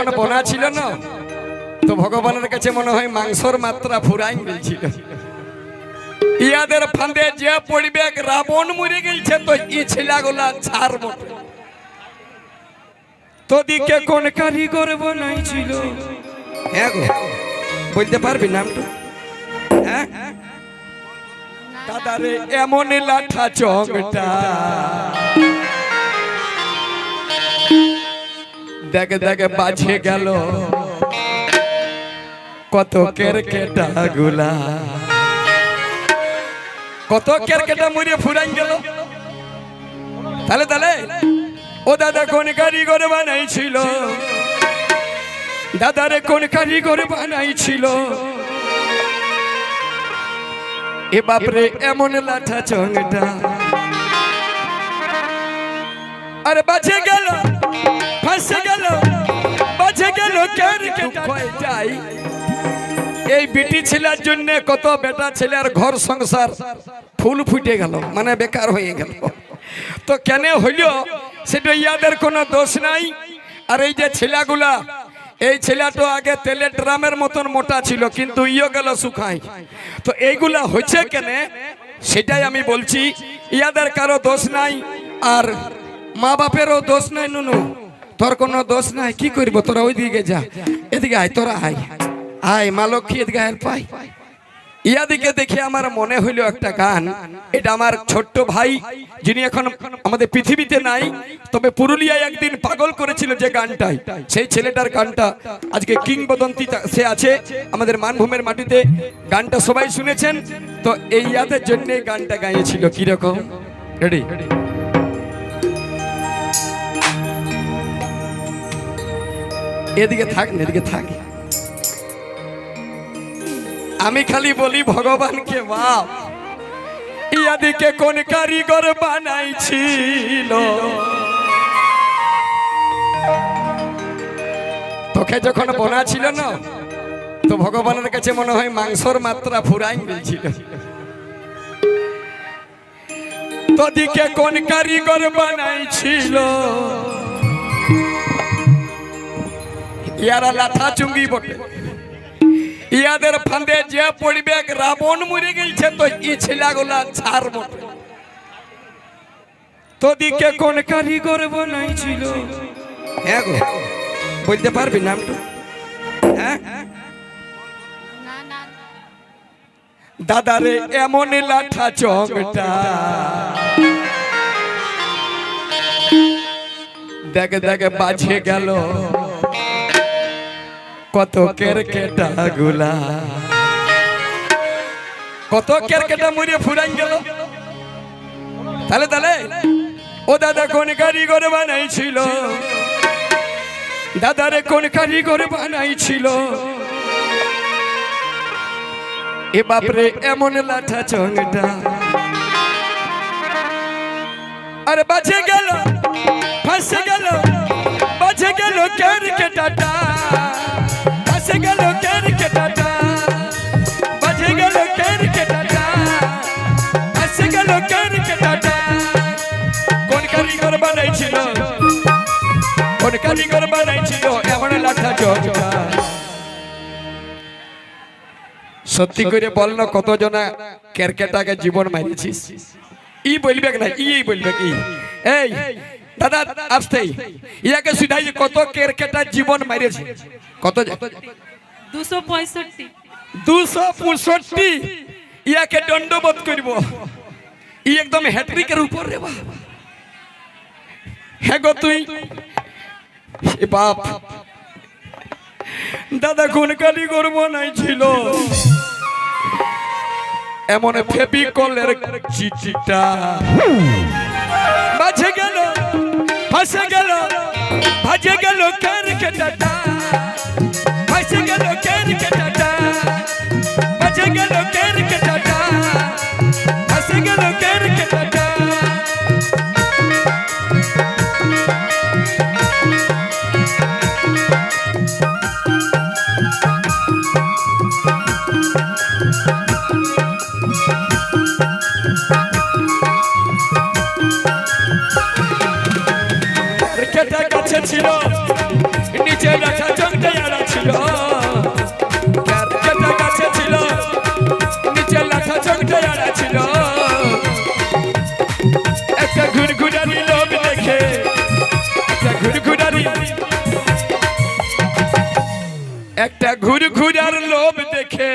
যখন বোনা ছিল না, তো ভগবানের কাছে মনে হয় মাংসর মাত্রা ফুরাই গেছিল। ইয়াদের ফাঁদে যে পড়বে, রাবণ মরে গেছে, তো ই ছেলেগুলা ছাড়ব। তোদিকে কোন কারিগর বানাইছিল? হ্যাঁ গো, বলতে পারবি নামটা? হ্যাঁ, দাদারে এমন লাঠা চংটা, দেখে দেখে বাজে গেল কত কেরকেটা গুলা, কত কেরকেটা মরিয়ে ফুরাই গেল। তাহলে তাহলে ও দাদা কোন কারিগর বানাইছিল? দাদারে কোন কারিগর বানাইছিল? এ বাপরে এমন লাঠা চংটা, আরে বাজে গেল, ফাঁসে গেল, বাজে গেল কেরকেটা। যাই এই বিটি ছেলের জন্য কত বেটা ছেলের ঘর সংসার ফুল ফুটে গেল, মানে বেকার হয়ে গেল। তো কেন হইল সেটা ইয়াদের কোনো দোষ নাই। আর এই যে ছেলেগুলা, এই ছেলেটা আগে তেলের ড্রামের মতন মোটা ছিল, কিন্তু ইয়ে গেল শুকাই। তো এইগুলা হচ্ছে কেন সেটাই আমি বলছি। ইয়াদের কারো দোষ নাই, আর মা বাপেরও দোষ নাই। নুনু তোর কোনো দোষ নাই, কি করবো? তোরা ওইদিকে যা, এদিকে আয়, তোরা আয় আয়, মা লক্ষ্মী এদিকে আয় পাই। ইয়াদিকে দেখে আমার মনে হইল একটা গান। এটা আমার ছোট্ট ভাই, যিনি এখন আমাদের পৃথিবীতে নাই, তবে পুরুলিয়ায় একদিন পাগল করেছিল যে গানটাই, সেই ছেলেটার গানটা আজকে কিংবদন্তি সে আছে আমাদের মানভূমের মাটিতে। গানটা সবাই শুনেছেন, তো এই ইয়াদের জন্য গানটা গাইছিল। কিরকম? রেডি? এদিকে থাক, এদিকে থাক। আমি খালি বলি ভগবানকে, বাপ ইয়াদিকে কোন কারিগর বানাইছিল? তোকে যখন বোনা ছিল না, তো ভগবানের কাছে মনে হয় মাংসর মাত্রা ফুরাই গেছিল। তোদিকে কোন কারিগর বানাইছিল? ইয়ারা লাঠা চুঙ্গি বটে, ইয়াদের ফাঁদে যে পড়বে, রাবণ মরে গেছে, তো ই ছেলেগুলা ছাড়ব। তোদিকে কোন কারিগর বানাইছিল? হ্যাঁ গো, বলতে পারবি নামটা? হ্যাঁ, দাদারে এমন লাঠা চংটা, দেখে দেখে বাজে গেল কত কেরকেটা গুলা, কত কেরকেটা মরিয়ে ফুরাই গেল। তাহলে তাহলে ও দাদা কোন কারিগর বানাইছিল? দাদারে কোন কারিগর বানাইছিল? এ বাপরে এমন লাঠা চংটা, আরে বাজে গেল, ফাঁসে গেল, বাজে গেল কেরকেটাটা, ফাঁসে গেল কেরকেটাটা, বাজে গেল কেরকেটাটা, ফাঁসে গেল কেরকেটাটা। কোন কারিগর বানাইছিল? কোন কারিগর বানাইছিল এমন লাঠা চংটা? সত্যি করে বল না, কতজনা কেরকেটাকে জীবন মারিছিস? ই বলবে না, ই বলবে কি? এই দাদা আসতেই ইয়াকে শুধাই, কত কেরকেটা জীবন মারিয়েছে? কত? 265। 265। ইয়াকে দণ্ডবোধ করব। ই একদম হ্যাট্রিকের উপর রে বাবা। হ্যাঁ গো তুই বাপ, দাদা কোন কারিগর বানাইছিল এমন ফেবিকলের চিঠিটা? বাজে গেল, ফাঁসে গেল, বাজে গেল কেরকেটাটা, ফাঁসে গেল কেরকেটাটা, বাজে গেল কেরকেটাটা, ফাঁসে গেল কেরকেটাটা। ছিল নিচে রাখা একটা ঘুরঘুরার লোভ দেখে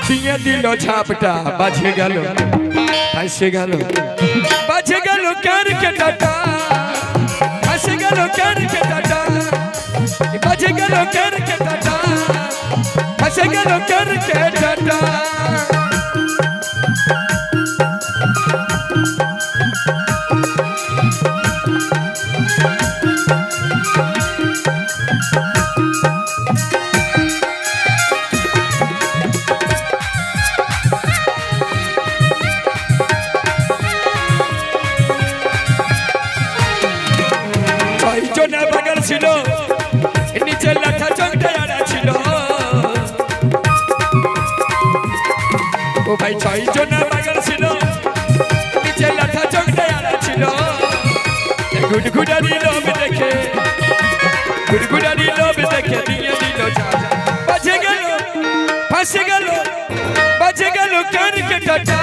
দিয়ে দিল ঝাপটা, বাজে গেল ফাঁসে গেল, বাজে গেল কার কেটাটা, ফাঁসে গেল কার কেটাটা, বাজে গেল কার কেটাটা, ফাঁসে গেল কার কেটাটা। ছিল নিচে লাঠা চংটা আড়া ছিল, ও ভাই 6 জনের বাগান ছিল, নিচে লাঠা চংটা আড়া ছিল। গুড়গুড়ারি লোভ দেখে, গুড়গুড়ারি লোভ দেখে দিয়ে দিল ঝাপটা, বাজে গেল ফাঁসে গেল, বাজে গেল কার কেটাটা,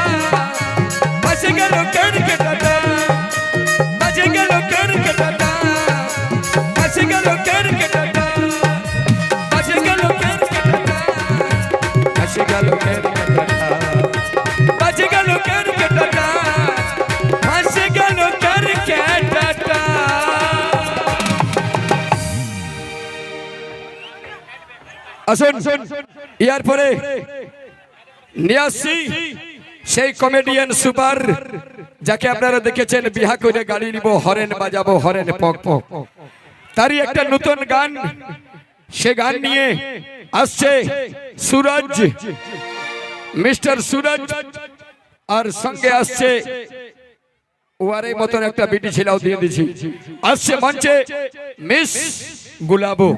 ফাঁসে গেল কার কেটাটা, বাজে গেল কার কেটাটা, বাজে গেল কার কেটাটা, বাজে গেল কার কেটাটা, বাজে গেল কার কেটাটা, বাজে গেল কার কেটাটা, বাজে গেল কার কেটাটা। আসুন ইয়ার পরে নিয়ে আসছি সেই কমেডিয়ান সুপার, যাকে আপনারা দেখেছেন বিহা করে গাড়ি নিব, হরেন বাজাবো, হরেন পক পক, তারই একটা নতুন গান। সে গান নিয়ে আসছে সুরজ, মিস্টার সুরজ, আর সঙ্গে আসছে ওয়ারে মতন একটা বিটি ছিলাও দিয়ে দিছি। আসছে মঞ্চে মিস গুলাবো।